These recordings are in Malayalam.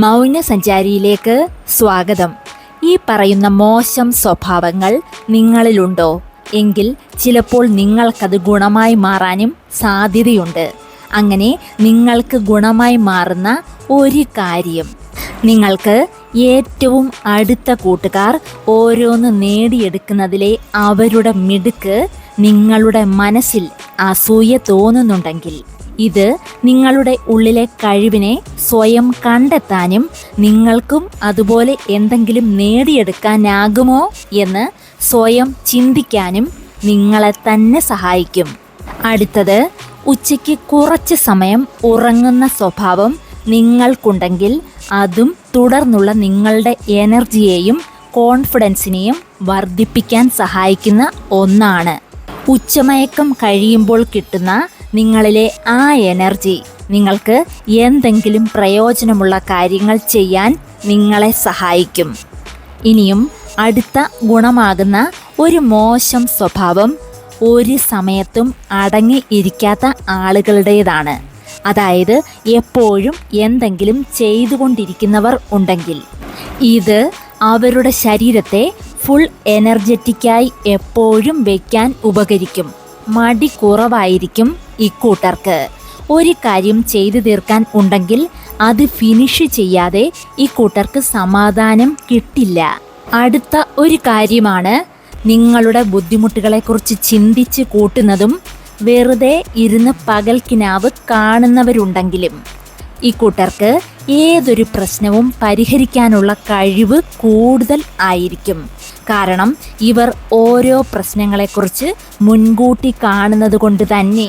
മൗനസഞ്ചാരിയിലേക്ക് സ്വാഗതം. ഈ പറയുന്ന മോശം സ്വഭാവങ്ങൾ നിങ്ങളിലുണ്ടോ എങ്കിൽ ചിലപ്പോൾ നിങ്ങൾക്കത് ഗുണമായി മാറാനും സാധ്യതയുണ്ട്. അങ്ങനെ നിങ്ങൾക്ക് ഗുണമായി മാറുന്ന ഒരു കാര്യം, നിങ്ങൾക്ക് ഏറ്റവും അടുത്ത കൂട്ടുകാർ ഓരോന്ന് നേടിയെടുക്കുന്നതിലെ അവരുടെ മിടുക്ക് നിങ്ങളുടെ മനസ്സിൽ അസൂയ തോന്നുന്നുണ്ടെങ്കിൽ, ഇത് നിങ്ങളുടെ ഉള്ളിലെ കഴിവിനെ സ്വയം കണ്ടെത്താനും നിങ്ങൾക്കും അതുപോലെ എന്തെങ്കിലും നേടിയെടുക്കാനാകുമോ എന്ന് സ്വയം ചിന്തിക്കാനും നിങ്ങളെ തന്നെ സഹായിക്കും. അടുത്തത്, ഉച്ചയ്ക്ക് കുറച്ച് സമയം ഉറങ്ങുന്ന സ്വഭാവം നിങ്ങൾക്കുണ്ടെങ്കിൽ അതും തുടർന്നുള്ള നിങ്ങളുടെ എനർജിയെയും കോൺഫിഡൻസിനെയും വർദ്ധിപ്പിക്കാൻ സഹായിക്കുന്ന ഒന്നാണ്. ഉച്ചമയക്കം കഴിയുമ്പോൾ കിട്ടുന്ന നിങ്ങളിലെ ആ എനർജി നിങ്ങൾക്ക് എന്തെങ്കിലും പ്രയോജനമുള്ള കാര്യങ്ങൾ ചെയ്യാൻ നിങ്ങളെ സഹായിക്കും. ഇനിയും അടുത്ത ഗുണമാകുന്ന ഒരു മോശം സ്വഭാവം ഒരു സമയത്തും അടങ്ങി ഇരിക്കാത്ത ആളുകളുടേതാണ്. അതായത് എപ്പോഴും എന്തെങ്കിലും ചെയ്തുകൊണ്ടിരിക്കുന്നവർ ഉണ്ടെങ്കിൽ ഇത് അവരുടെ ശരീരത്തെ ഫുൾ എനർജറ്റിക്കായി എപ്പോഴും വയ്ക്കാൻ ഉപകരിക്കും. മടി കുറവായിരിക്കും ഇക്കൂട്ടർക്ക്. ഒരു കാര്യം ചെയ്തു തീർക്കാൻ ഉണ്ടെങ്കിൽ അത് ഫിനിഷ് ചെയ്യാതെ ഇക്കൂട്ടർക്ക് സമാധാനം കിട്ടില്ല. അടുത്ത ഒരു കാര്യമാണ്, നിങ്ങളുടെ ബുദ്ധിമുട്ടുകളെക്കുറിച്ച് ചിന്തിച്ച് കൂട്ടുന്നതും വെറുതെ ഇരുന്ന് പകൽക്കിനാവ് കാണുന്നവരുണ്ടെങ്കിലും ഇക്കൂട്ടർക്ക് ഏതൊരു പ്രശ്നവും പരിഹരിക്കാനുള്ള കഴിവ് കൂടുതൽ ആയിരിക്കും. കാരണം ഇവർ ഓരോ പ്രശ്നങ്ങളെക്കുറിച്ച് മുൻകൂട്ടി കാണുന്നത് കൊണ്ട് തന്നെ.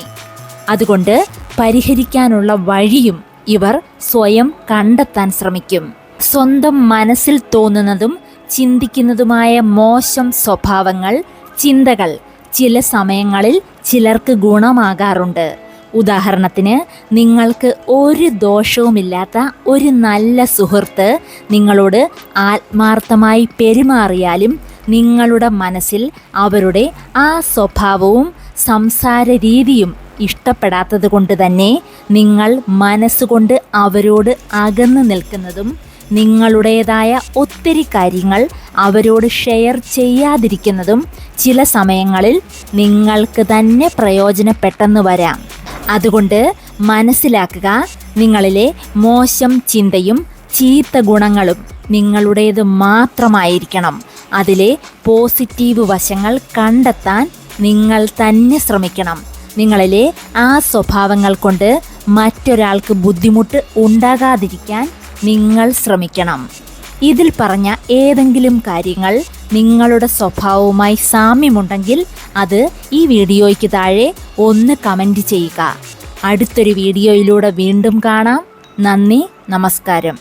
അതുകൊണ്ട് പരിഹരിക്കാനുള്ള വഴിയും ഇവർ സ്വയം കണ്ടെത്താൻ ശ്രമിക്കും. സ്വന്തം മനസ്സിൽ തോന്നുന്നതും ചിന്തിക്കുന്നതുമായ മോശം സ്വഭാവങ്ങൾ, ചിന്തകൾ ചില സമയങ്ങളിൽ ചിലർക്ക് ഗുണമാകാറുണ്ട്. ഉദാഹരണത്തിന്, നിങ്ങൾക്ക് ഒരു ദോഷവുമില്ലാത്ത ഒരു നല്ല സുഹൃത്ത് നിങ്ങളോട് ആത്മാർത്ഥമായി പെരുമാറിയാലും നിങ്ങളുടെ മനസ്സിൽ അവരുടെ ആ സ്വഭാവവും സംസാര രീതിയും ഇഷ്ടപ്പെടാത്തത് കൊണ്ട് തന്നെ നിങ്ങൾ മനസ്സുകൊണ്ട് അവരോട് അകന്നു നിൽക്കുന്നതും നിങ്ങളുടേതായ ഒത്തിരി കാര്യങ്ങൾ അവരോട് ഷെയർ ചെയ്യാതിരിക്കുന്നതും ചില സമയങ്ങളിൽ നിങ്ങൾക്ക് തന്നെ പ്രയോജനപ്പെട്ടെന്ന് വരാം. അതുകൊണ്ട് മനസ്സിലാക്കുക, നിങ്ങളിലെ മോശം ചിന്തയും ചീത്ത ഗുണങ്ങളും നിങ്ങളുടേത് മാത്രമായിരിക്കണം. അതിലെ പോസിറ്റീവ് വശങ്ങൾ കണ്ടെത്താൻ നിങ്ങൾ തന്നെ ശ്രമിക്കണം. നിങ്ങളിലെ ആ സ്വഭാവങ്ങൾ കൊണ്ട് മറ്റൊരാൾക്ക് ബുദ്ധിമുട്ട് ഉണ്ടാകാതിരിക്കാൻ നിങ്ങൾ ശ്രമിക്കണം. ഇതിൽ പറഞ്ഞ ഏതെങ്കിലും കാര്യങ്ങൾ നിങ്ങളുടെ സ്വഭാവവുമായി സാമ്യമുണ്ടെങ്കിൽ അത് ഈ വീഡിയോയ്ക്ക് താഴെ ഒന്ന് കമൻറ്റ് ചെയ്യുക. അടുത്തൊരു വീഡിയോയിലൂടെ വീണ്ടും കാണാം. നന്ദി, നമസ്കാരം.